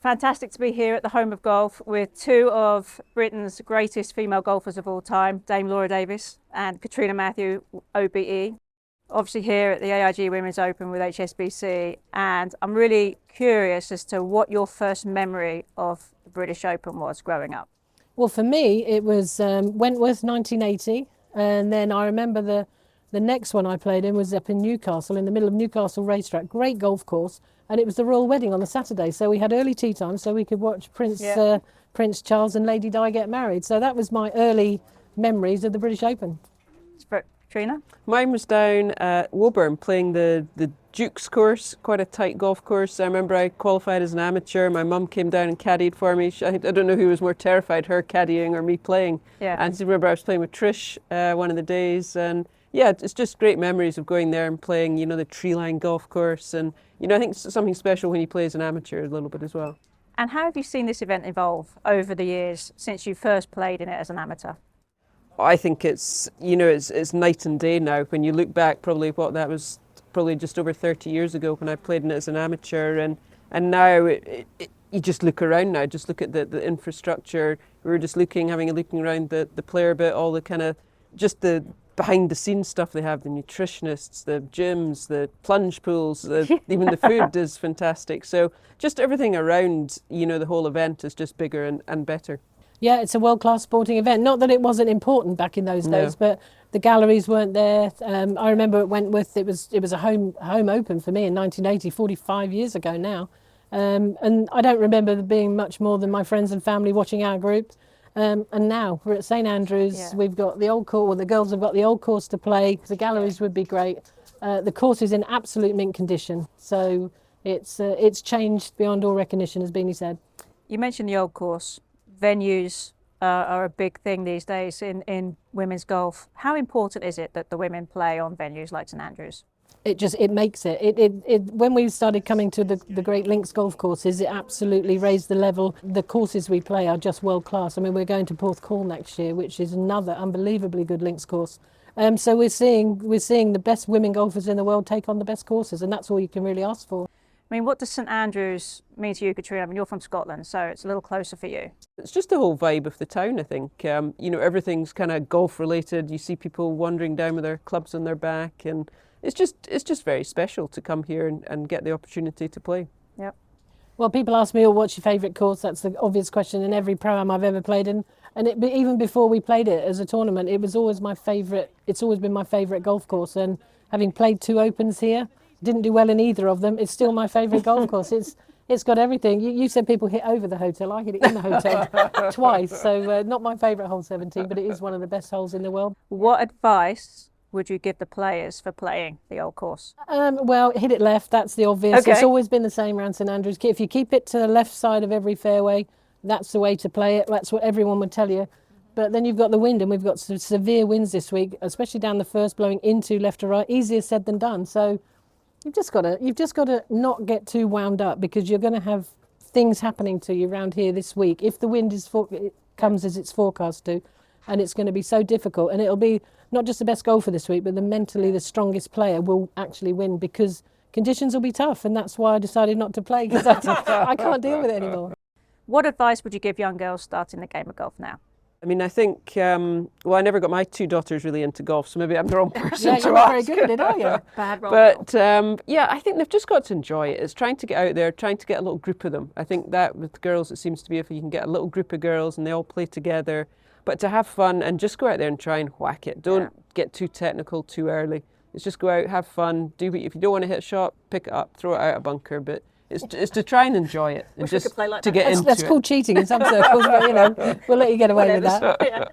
Fantastic to be here at the home of golf with two of Britain's greatest female golfers of all time, Dame Laura Davies and Catriona Matthew, OBE. Obviously here at the AIG Women's Open with HSBC, and I'm really curious as to what your first memory of the British Open was growing up. Well, for me, it was Wentworth 1980, and then I remember the next one I played in was up in Newcastle, in the middle of Newcastle racetrack, great golf course, and it was the royal wedding on the Saturday, so we had early tea time so we could watch Prince Charles and Lady Di get married. So that was my early memories of the British Open. Catriona? Mine was down at Woburn playing the Duke's course, quite a tight golf course. I remember I qualified as an amateur. My mum came down and caddied for me. I don't know who was more terrified, her caddying or me playing. Yeah. And I remember I was playing with Trish one of the days, and yeah, it's just great memories of going there and playing, you know, the tree-lined golf course. And, you know, I think it's something special when you play as an amateur a little bit as well. And how have you seen this event evolve over the years since you first played in it as an amateur? I think it's, you know, it's night and day now. When you look back, probably what that was, probably just over 30 years ago when I played in it as an amateur, and now you just look around now, just look at the infrastructure. We were just having a looking around the player bit, all the kind of, just the behind the scenes stuff they have, the nutritionists, the gyms, the plunge pools, even the food is fantastic. So just everything around, you know, the whole event is just bigger and better. Yeah, it's a world-class sporting event. Not that it wasn't important back in those days, but the galleries weren't there. I remember at Wentworth, it was a home open for me in 1980, 45 years ago now. And I don't remember there being much more than my friends and family watching our group. And now we're at St Andrews. We've got the old course, well, the girls have got the old course to play. The galleries would be great. The course is in absolute mint condition. So it's changed beyond all recognition, as Beanie said. You mentioned the old course. Venues are a big thing these days in women's golf. How important is it that the women play on venues like St Andrews? It makes it. When we started coming to the great links golf courses, it absolutely raised the level. The courses we play are just world class. I mean, we're going to Porthcawl next year, which is another unbelievably good links course. So we're seeing the best women golfers in the world take on the best courses, and that's all you can really ask for. I mean, what does St Andrews mean to you, Catriona? I mean, you're from Scotland, so it's a little closer for you. It's just the whole vibe of the town, I think. You know, everything's kind of golf related. You see people wandering down with their clubs on their back, and it's just very special to come here and get the opportunity to play. Yep. Well, people ask me, oh, what's your favourite course? That's the obvious question in every pro-am I've ever played in. And even before we played it as a tournament, it was always my favourite. It's always been my favourite golf course. And having played 2 Opens here, didn't do well in either of them, it's still my favourite golf course. It's got everything. You said people hit over the hotel. I hit it in the hotel twice. So not my favourite hole 17, but it is one of the best holes in the world. What advice would you give the players for playing the old course? Well, hit it left. That's the obvious. Okay. It's always been the same around St Andrews. If you keep it to the left side of every fairway, that's the way to play it. That's what everyone would tell you. But then you've got the wind, and we've got some severe winds this week, especially down the first, blowing into left or right. Easier said than done. So you've just got to not get too wound up, because you're going to have things happening to you around here this week if the wind it comes as it's forecast to, and it's going to be so difficult. And it'll be not just the best golfer this week, but mentally the strongest player will actually win, because conditions will be tough, and that's why I decided not to play, because I can't deal with it anymore. What advice would you give young girls starting the game of golf now? I mean, I think, well, I never got my 2 daughters really into golf, so maybe I'm the wrong person to you're not ask. very good at it, are you? Bad role. But yeah, I think they've just got to enjoy it. It's trying to get out there, trying to get a little group of them. I think that with girls, it seems to be if you can get a little group of girls and they all play together, but to have fun and just go out there and try and whack it. Don't get too technical too early. It's just go out, have fun, do what, if you don't want to hit a shot, pick it up, throw it out a bunker, but it's to try and enjoy it and Wish we just could play like to that. get into it. That's called cheating in some circles, but you know, we'll let you get away with that. Yeah.